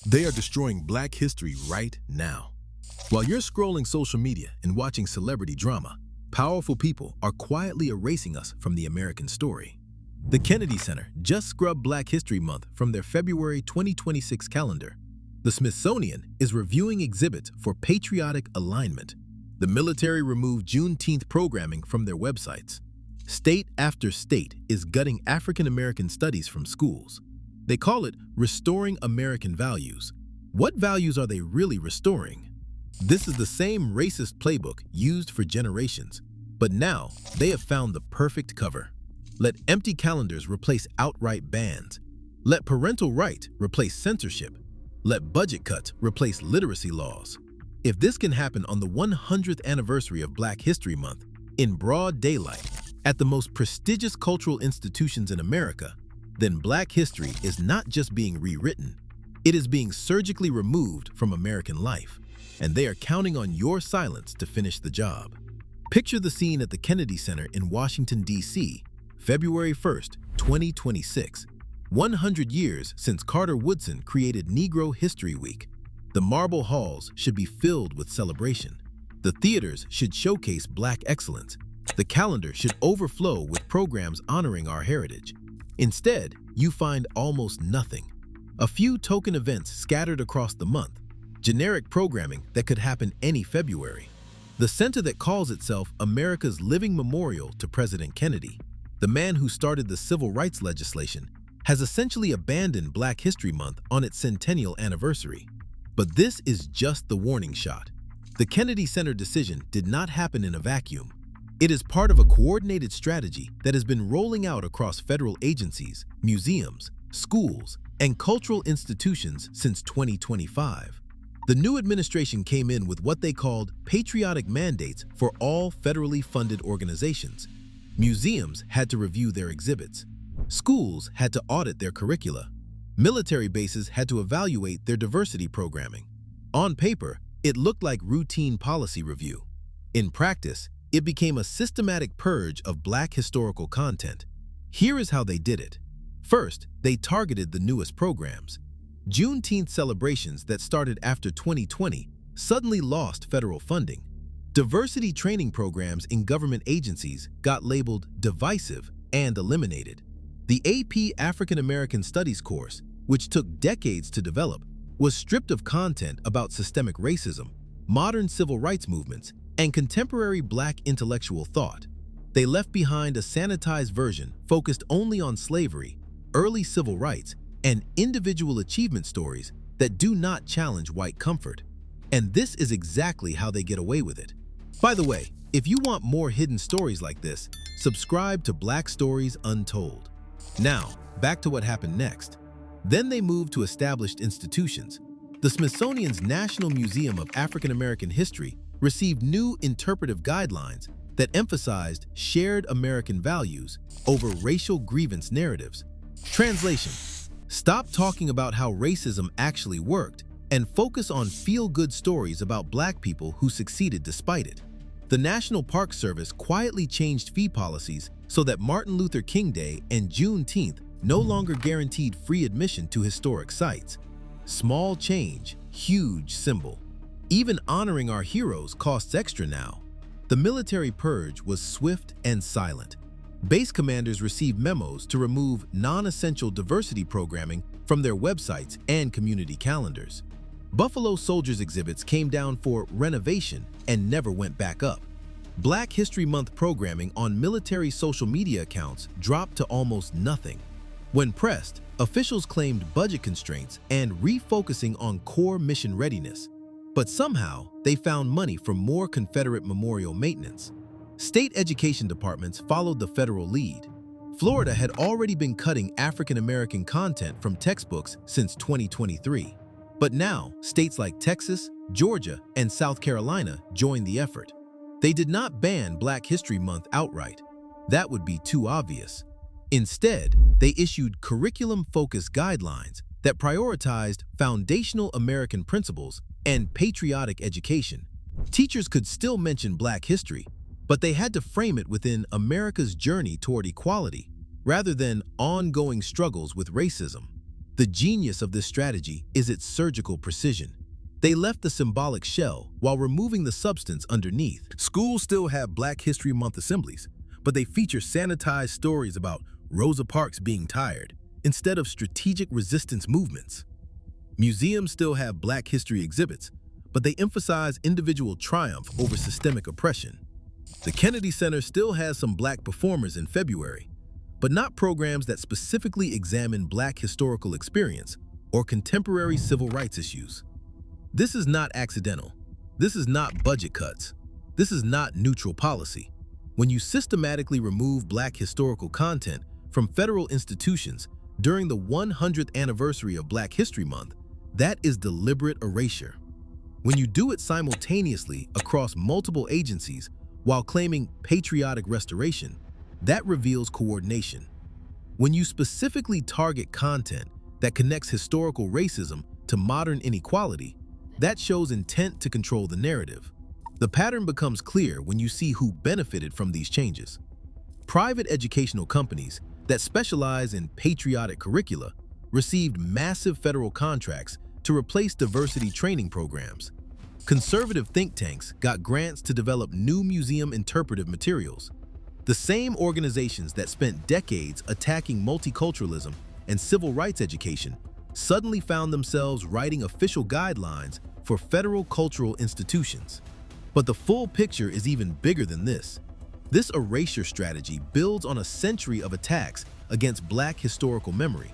They are destroying Black history right now. While you're scrolling social media and watching celebrity drama, powerful people are quietly erasing us from the American story. The Kennedy Center just scrubbed Black History Month from their February 2026 calendar. The Smithsonian is reviewing exhibits for patriotic alignment. The military removed Juneteenth programming from their websites. State after state is gutting African American studies from schools. They call it restoring American values. What values are they really restoring? This is the same racist playbook used for generations, but now they have found the perfect cover. Let empty calendars replace outright bans. Let parental right replace censorship. Let budget cuts replace literacy laws. If this can happen on the 100th anniversary of Black History Month, in broad daylight, at the most prestigious cultural institutions in America, then Black history is not just being rewritten, it is being surgically removed from American life, and they are counting on your silence to finish the job. Picture the scene at the Kennedy Center in Washington, D.C., February 1st, 2026, 100 years since Carter Woodson created Negro History Week. The marble halls should be filled with celebration. The theaters should showcase Black excellence. The calendar should overflow with programs honoring our heritage. Instead, you find almost nothing. A few token events scattered across the month, generic programming that could happen any February. The center that calls itself America's living memorial to President Kennedy, the man who started the civil rights legislation, has essentially abandoned Black History Month on its centennial anniversary. But this is just the warning shot. The Kennedy Center decision did not happen in a vacuum. It is part of a coordinated strategy that has been rolling out across federal agencies, museums, schools, and cultural institutions since 2025. The new administration came in with what they called patriotic mandates for all federally funded organizations. Museums had to review their exhibits. Schools had to audit their curricula. Military bases had to evaluate their diversity programming. On paper, it looked like routine policy review. In practice, it became a systematic purge of Black historical content. Here is how they did it. First, they targeted the newest programs. Juneteenth celebrations that started after 2020 suddenly lost federal funding. Diversity training programs in government agencies got labeled divisive and eliminated. The AP African American Studies course, which took decades to develop, was stripped of content about systemic racism, modern civil rights movements, and contemporary Black intellectual thought. They left behind a sanitized version focused only on slavery, early civil rights, and individual achievement stories that do not challenge white comfort. And this is exactly how they get away with it. By the way, if you want more hidden stories like this, subscribe to Black Stories Untold. Now, back to what happened next. Then they moved to established institutions. The Smithsonian's National Museum of African American History received new interpretive guidelines that emphasized shared American values over racial grievance narratives. Translation: stop talking about how racism actually worked and focus on feel-good stories about Black people who succeeded despite it. The National Park Service quietly changed fee policies so that Martin Luther King Day and Juneteenth no longer guaranteed free admission to historic sites. Small change, huge symbol. Even honoring our heroes costs extra now. The military purge was swift and silent. Base commanders received memos to remove non-essential diversity programming from their websites and community calendars. Buffalo Soldiers exhibits came down for renovation and never went back up. Black History Month programming on military social media accounts dropped to almost nothing. When pressed, officials claimed budget constraints and refocusing on core mission readiness. But somehow, they found money for more Confederate memorial maintenance. State education departments followed the federal lead. Florida had already been cutting African American content from textbooks since 2023. But now, states like Texas, Georgia, and South Carolina joined the effort. They did not ban Black History Month outright. That would be too obvious. Instead, they issued curriculum-focused guidelines that prioritized foundational American principles and patriotic education. Teachers could still mention Black history, but they had to frame it within America's journey toward equality, rather than ongoing struggles with racism. The genius of this strategy is its surgical precision. They left the symbolic shell while removing the substance underneath. Schools still have Black History Month assemblies, but they feature sanitized stories about Rosa Parks being tired instead of strategic resistance movements. Museums still have Black history exhibits, but they emphasize individual triumph over systemic oppression. The Kennedy Center still has some Black performers in February, but not programs that specifically examine Black historical experience or contemporary civil rights issues. This is not accidental. This is not budget cuts. This is not neutral policy. When you systematically remove Black historical content from federal institutions during the 100th anniversary of Black History Month, that is deliberate erasure. When you do it simultaneously across multiple agencies while claiming patriotic restoration, that reveals coordination. When you specifically target content that connects historical racism to modern inequality, that shows intent to control the narrative. The pattern becomes clear when you see who benefited from these changes. Private educational companies that specialize in patriotic curricula received massive federal contracts to replace diversity training programs. Conservative think tanks got grants to develop new museum interpretive materials. The same organizations that spent decades attacking multiculturalism and civil rights education suddenly found themselves writing official guidelines for federal cultural institutions. But the full picture is even bigger than this. This erasure strategy builds on a century of attacks against Black historical memory.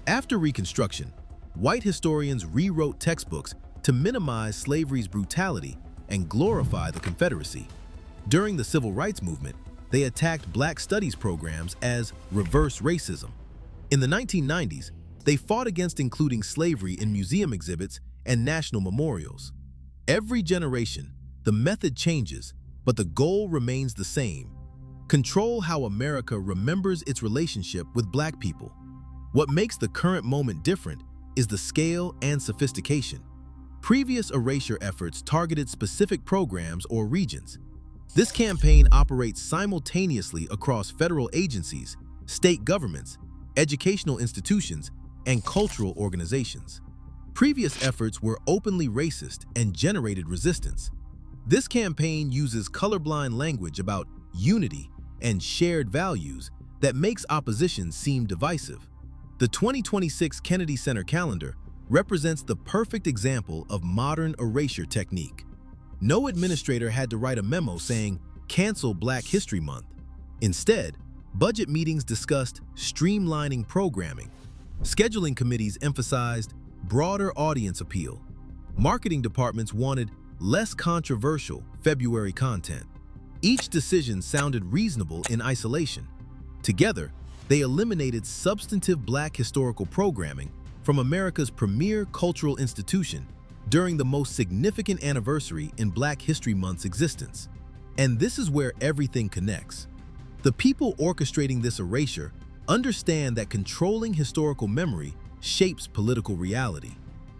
After Reconstruction, white historians rewrote textbooks to minimize slavery's brutality and glorify the Confederacy. During the Civil Rights Movement, they attacked Black studies programs as reverse racism. In the 1990s, they fought against including slavery in museum exhibits and national memorials. Every generation, the method changes, but the goal remains the same: control how America remembers its relationship with Black people. What makes the current moment different is the scale and sophistication. Previous erasure efforts targeted specific programs or regions. This campaign operates simultaneously across federal agencies, state governments, educational institutions, and cultural organizations. Previous efforts were openly racist and generated resistance. This campaign uses colorblind language about unity and shared values that makes opposition seem divisive. The 2026 Kennedy Center calendar represents the perfect example of modern erasure technique. No administrator had to write a memo saying, "Cancel Black History Month." Instead, budget meetings discussed streamlining programming. Scheduling committees emphasized broader audience appeal. Marketing departments wanted less controversial February content. Each decision sounded reasonable in isolation. Together, they eliminated substantive Black historical programming from America's premier cultural institution during the most significant anniversary in Black History Month's existence. And this is where everything connects. The people orchestrating this erasure understand that controlling historical memory shapes political reality.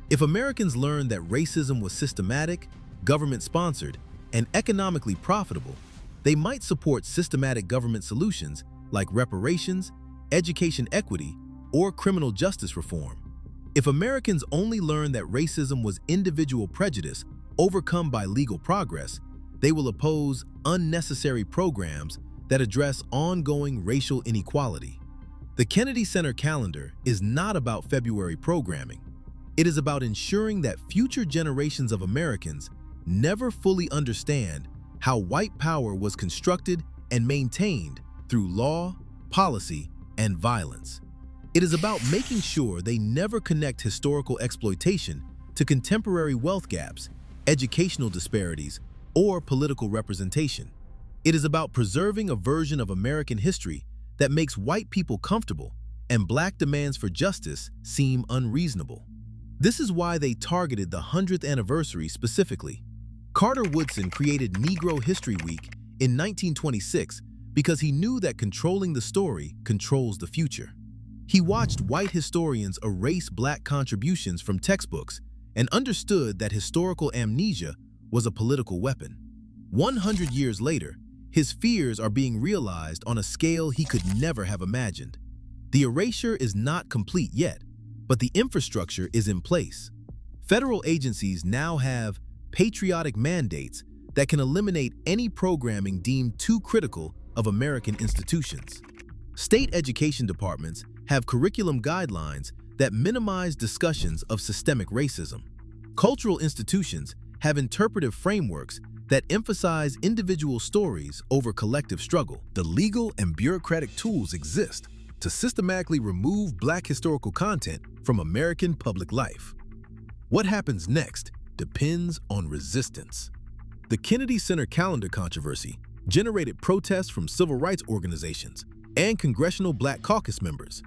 If Americans learned that racism was systematic, government-sponsored, and economically profitable, they might support systematic government solutions like reparations, education equity, or criminal justice reform. If Americans only learn that racism was individual prejudice overcome by legal progress, they will oppose unnecessary programs that address ongoing racial inequality. The Kennedy Center calendar is not about February programming. It is about ensuring that future generations of Americans never fully understand how white power was constructed and maintained through law, policy, and violence. It is about making sure they never connect historical exploitation to contemporary wealth gaps, educational disparities, or political representation. It is about preserving a version of American history that makes white people comfortable and Black demands for justice seem unreasonable. This is why they targeted the 100th anniversary specifically. Carter Woodson created Negro History Week in 1926 because he knew that controlling the story controls the future. He watched white historians erase Black contributions from textbooks and understood that historical amnesia was a political weapon. 100 years later, his fears are being realized on a scale he could never have imagined. The erasure is not complete yet, But the infrastructure is in place. Federal agencies now have patriotic mandates that can eliminate any programming deemed too critical of American institutions. State education departments have curriculum guidelines that minimize discussions of systemic racism. Cultural institutions have interpretive frameworks that emphasize individual stories over collective struggle. The legal and bureaucratic tools exist to systematically remove Black historical content from American public life. What happens next depends on resistance. The Kennedy Center calendar controversy generated protests from civil rights organizations and Congressional Black Caucus members,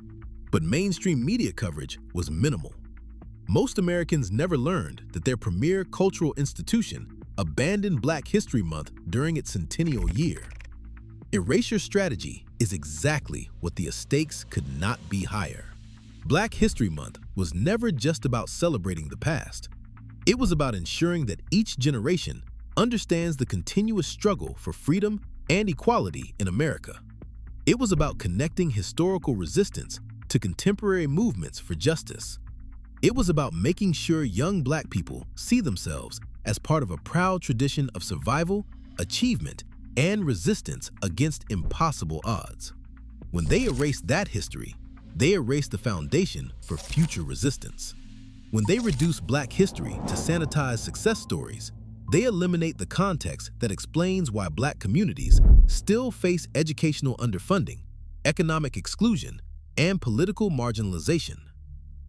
but mainstream media coverage was minimal. Most Americans never learned that their premier cultural institution abandoned Black History Month during its centennial year. Erasure strategy is exactly what the stakes could not be higher. Black History Month was never just about celebrating the past. It was about ensuring that each generation understands the continuous struggle for freedom and equality in America. It was about connecting historical resistance to contemporary movements for justice. It was about making sure young Black people see themselves as part of a proud tradition of survival, achievement, and resistance against impossible odds. When they erased that history, they erased the foundation for future resistance. When they reduce Black history to sanitized success stories, they eliminate the context that explains why Black communities still face educational underfunding, economic exclusion, and political marginalization.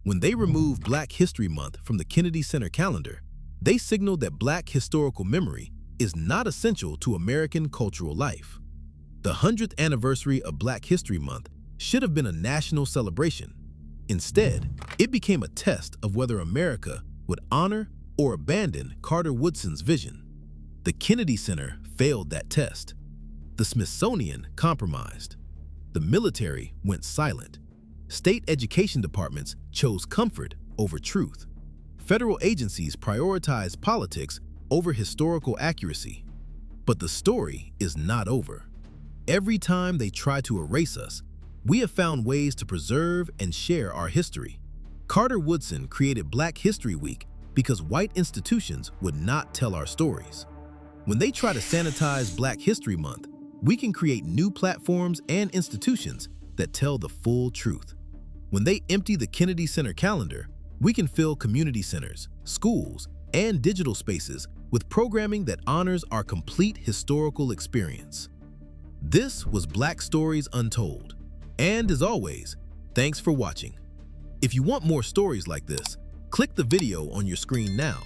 When they remove Black History Month from the Kennedy Center calendar, they signal that Black historical memory is not essential to American cultural life. The 100th anniversary of Black History Month should have been a national celebration. Instead, it became a test of whether America would honor or abandon Carter Woodson's vision. The Kennedy Center failed that test. The Smithsonian compromised. The military went silent. State education departments chose comfort over truth. Federal agencies prioritized politics over historical accuracy. But the story is not over. Every time they try to erase us, we have found ways to preserve and share our history. Carter Woodson created Black History Week because white institutions would not tell our stories. When they try to sanitize Black History Month, we can create new platforms and institutions that tell the full truth. When they empty the Kennedy Center calendar, we can fill community centers, schools, and digital spaces with programming that honors our complete historical experience. This was Black Stories Untold. And as always, thanks for watching. If you want more stories like this, click the video on your screen now.